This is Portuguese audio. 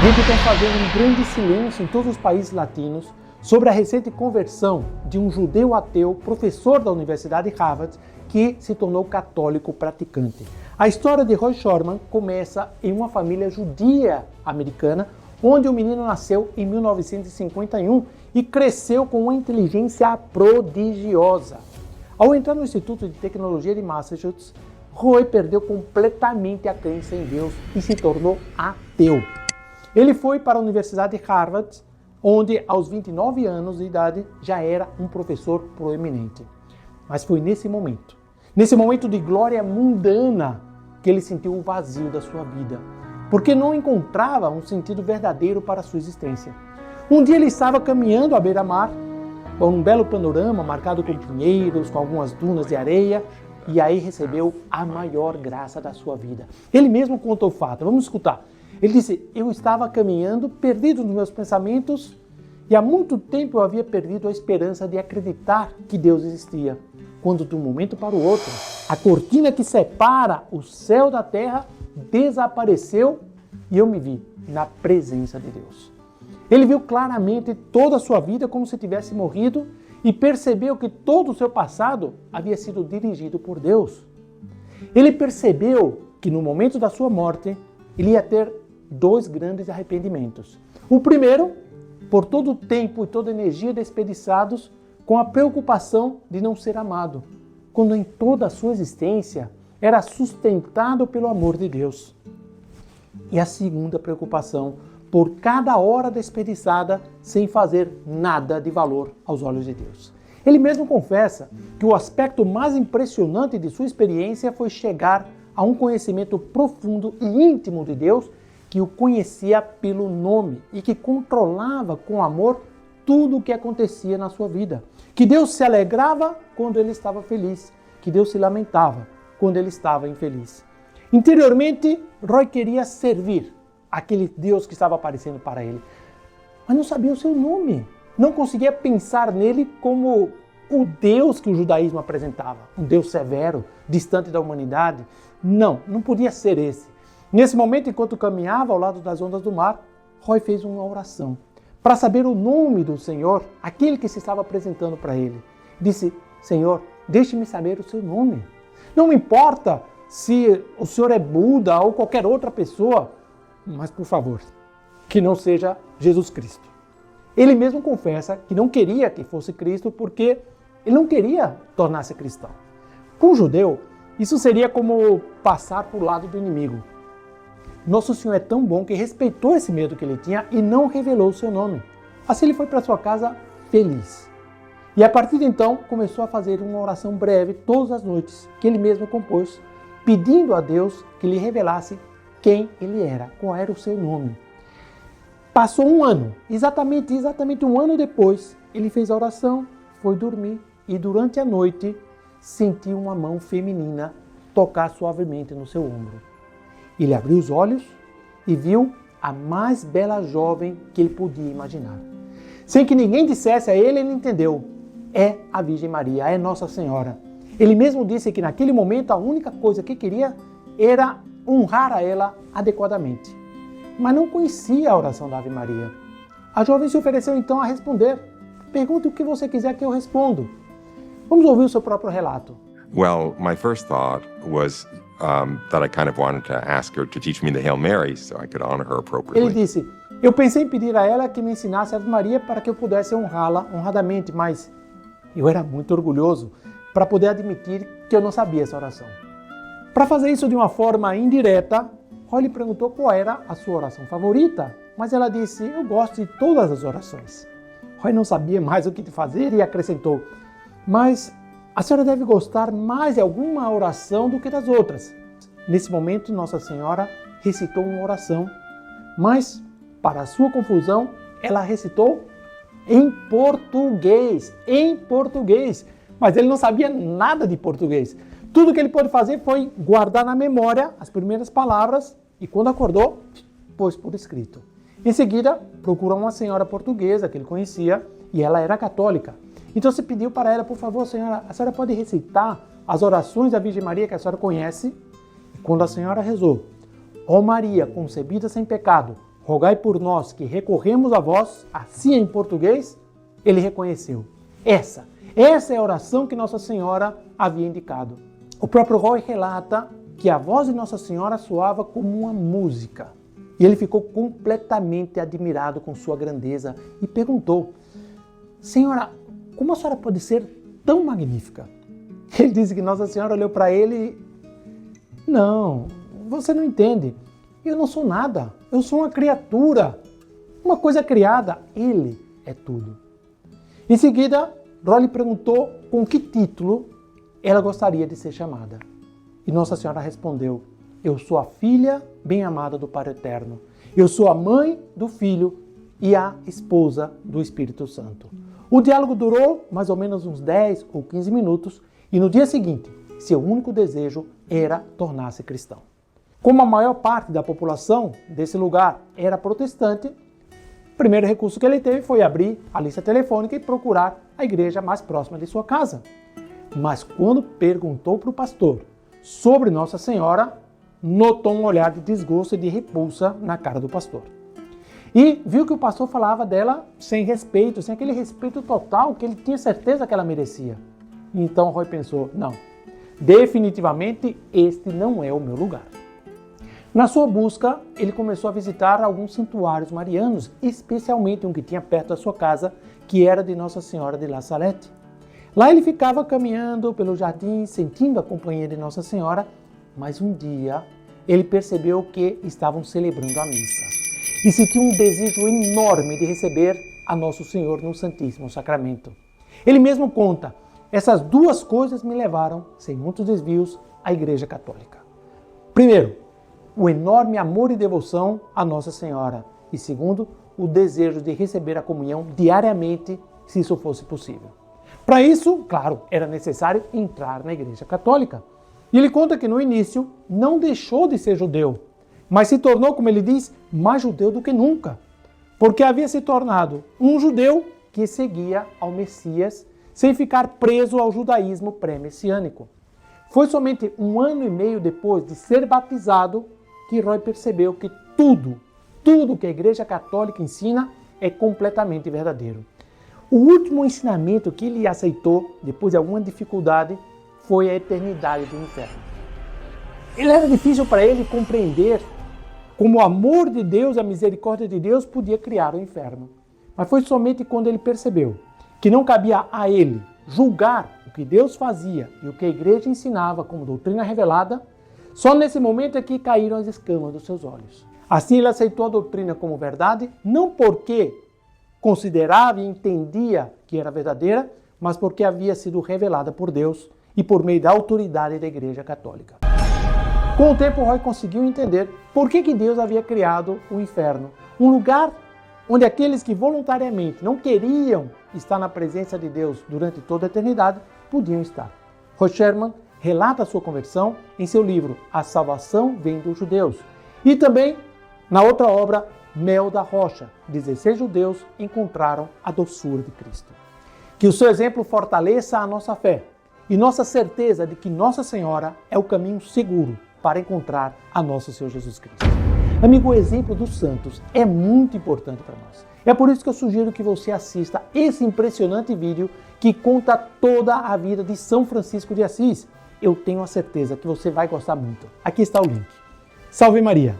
gente está fazendo um grande silêncio em todos os países latinos sobre a recente conversão de um judeu ateu, professor da Universidade Harvard, que se tornou católico praticante. A história de Roy Schoeman começa em uma família judia americana, onde o menino nasceu em 1951 e cresceu com uma inteligência prodigiosa. Ao entrar no Instituto de Tecnologia de Massachusetts, Roy perdeu completamente a crença em Deus e se tornou ateu. Ele foi para a Universidade de Harvard, onde aos 29 anos de idade já era um professor proeminente. Mas foi nesse momento de glória mundana, que ele sentiu o vazio da sua vida, porque não encontrava um sentido verdadeiro para a sua existência. Um dia ele estava caminhando à beira-mar, por um belo panorama marcado com pinheiros, com algumas dunas de areia, e aí recebeu a maior graça da sua vida. Ele mesmo contou o fato, vamos escutar. Ele disse: eu estava caminhando, perdido nos meus pensamentos, e há muito tempo eu havia perdido a esperança de acreditar que Deus existia. Quando de um momento para o outro, a cortina que separa o céu da terra desapareceu e eu me vi na presença de Deus. Ele viu claramente toda a sua vida como se tivesse morrido e percebeu que todo o seu passado havia sido dirigido por Deus. Ele percebeu que no momento da sua morte, ele ia ter dois grandes arrependimentos. O primeiro, por todo o tempo e toda a energia desperdiçados com a preocupação de não ser amado, quando em toda a sua existência era sustentado pelo amor de Deus. E a segunda preocupação, por cada hora desperdiçada sem fazer nada de valor aos olhos de Deus. Ele mesmo confessa que o aspecto mais impressionante de sua experiência foi chegar a um conhecimento profundo e íntimo de Deus, que o conhecia pelo nome e que controlava com amor tudo o que acontecia na sua vida. Que Deus se alegrava quando ele estava feliz, que Deus se lamentava quando ele estava infeliz. Interiormente, Roy queria servir aquele Deus que estava aparecendo para ele, mas não sabia o seu nome. Não conseguia pensar nele como o Deus que o judaísmo apresentava, um Deus severo, distante da humanidade. Não podia ser esse. Nesse momento, enquanto caminhava ao lado das ondas do mar, Roy fez uma oração para saber o nome do Senhor, aquele que se estava apresentando para ele. Disse: Senhor, deixe-me saber o seu nome. Não me importa se o Senhor é Buda ou qualquer outra pessoa, mas, por favor, que não seja Jesus Cristo. Ele mesmo confessa que não queria que fosse Cristo porque ele não queria tornar-se cristão. Com o judeu, isso seria como passar para o lado do inimigo. Nosso Senhor é tão bom que respeitou esse medo que ele tinha e não revelou o seu nome. Assim ele foi para sua casa feliz. E a partir de então começou a fazer uma oração breve todas as noites, que ele mesmo compôs, pedindo a Deus que lhe revelasse quem ele era, qual era o seu nome. Passou um ano, exatamente um ano depois, ele fez a oração, foi dormir e durante a noite sentiu uma mão feminina tocar suavemente no seu ombro. Ele abriu os olhos e viu a mais bela jovem que ele podia imaginar. Sem que ninguém dissesse a ele, ele entendeu. É a Virgem Maria, é Nossa Senhora. Ele mesmo disse que naquele momento a única coisa que queria era honrar a ela adequadamente. Mas não conhecia a oração da Ave Maria. A jovem se ofereceu então a responder. Pergunte o que você quiser que eu respondo. Vamos ouvir o seu próprio relato. Well, my first thought was that I kind of wanted to ask her to teach me the Hail Mary so I could honor her appropriately. Ele disse: eu pensei em pedir a ela que me ensinasse a Ave Maria para que eu pudesse honrá-la honradamente, mas eu era muito orgulhoso para poder admitir que eu não sabia essa oração. Para fazer isso de uma forma indireta, Roy lhe perguntou qual era a sua oração favorita, mas ela disse: eu gosto de todas as orações. Roy não sabia mais o que fazer e acrescentou: mas a senhora deve gostar mais de alguma oração do que das outras. Nesse momento, Nossa Senhora recitou uma oração, mas, para a sua confusão, ela recitou em português. Mas ele não sabia nada de português. Tudo que ele pôde fazer foi guardar na memória as primeiras palavras e, quando acordou, pôs por escrito. Em seguida, procurou uma senhora portuguesa que ele conhecia e ela era católica. Então se pediu para ela: por favor, senhora, a senhora pode recitar as orações da Virgem Maria que a senhora conhece? E quando a senhora rezou: ó Maria, concebida sem pecado, rogai por nós que recorremos a vós, assim em português, ele reconheceu. Essa é a oração que Nossa Senhora havia indicado. O próprio Roy relata que a voz de Nossa Senhora soava como uma música. E ele ficou completamente admirado com sua grandeza e perguntou: Senhora, como a senhora pode ser tão magnífica? Ele disse que Nossa Senhora olhou para ele e: Não, você não entende. Eu não sou nada. Eu sou uma criatura. Uma coisa criada. Ele é tudo. Em seguida, Roy lhe perguntou com que título ela gostaria de ser chamada. E Nossa Senhora respondeu: Eu sou a filha bem-amada do Pai Eterno. Eu sou a mãe do Filho e a esposa do Espírito Santo. O diálogo durou mais ou menos uns 10 ou 15 minutos e no dia seguinte, seu único desejo era tornar-se cristão. Como a maior parte da população desse lugar era protestante, o primeiro recurso que ele teve foi abrir a lista telefônica e procurar a igreja mais próxima de sua casa. Mas quando perguntou para o pastor sobre Nossa Senhora, notou um olhar de desgosto e de repulsa na cara do pastor. E viu que o pastor falava dela sem respeito, sem aquele respeito total que ele tinha certeza que ela merecia. Então Roy pensou: não, definitivamente este não é o meu lugar. Na sua busca, ele começou a visitar alguns santuários marianos, especialmente um que tinha perto da sua casa, que era de Nossa Senhora de La Salette. Lá ele ficava caminhando pelo jardim, sentindo a companhia de Nossa Senhora, mas um dia ele percebeu que estavam celebrando a missa e sentiu um desejo enorme de receber a Nosso Senhor no Santíssimo Sacramento. Ele mesmo conta: essas duas coisas me levaram, sem muitos desvios, à Igreja Católica. Primeiro, o enorme amor e devoção a Nossa Senhora. E segundo, o desejo de receber a comunhão diariamente, se isso fosse possível. Para isso, claro, era necessário entrar na Igreja Católica. E ele conta que no início não deixou de ser judeu, mas se tornou, como ele diz, mais judeu do que nunca, porque havia se tornado um judeu que seguia ao Messias sem ficar preso ao judaísmo pré-messiânico. Foi somente 1 ano e meio depois de ser batizado que Roy percebeu que tudo que a Igreja Católica ensina é completamente verdadeiro. O último ensinamento que ele aceitou, depois de alguma dificuldade, foi a eternidade do inferno. Era difícil para ele compreender como o amor de Deus, a misericórdia de Deus podia criar o inferno. Mas foi somente quando ele percebeu que não cabia a ele julgar o que Deus fazia e o que a igreja ensinava como doutrina revelada, só nesse momento é que caíram as escamas dos seus olhos. Assim ele aceitou a doutrina como verdade, não porque considerava e entendia que era verdadeira, mas porque havia sido revelada por Deus e por meio da autoridade da Igreja Católica. Com o tempo, Roy conseguiu entender por que Deus havia criado o inferno, um lugar onde aqueles que voluntariamente não queriam estar na presença de Deus durante toda a eternidade, podiam estar. Roy Sherman relata a sua conversão em seu livro A Salvação Vem dos Judeus e também na outra obra Mel da Rocha, 16 judeus encontraram a doçura de Cristo. Que o seu exemplo fortaleça a nossa fé e nossa certeza de que Nossa Senhora é o caminho seguro para encontrar a nosso Senhor Jesus Cristo. Amigo, o exemplo dos santos é muito importante para nós. É por isso que eu sugiro que você assista esse impressionante vídeo que conta toda a vida de São Francisco de Assis. Eu tenho a certeza que você vai gostar muito. Aqui está o link. Salve Maria!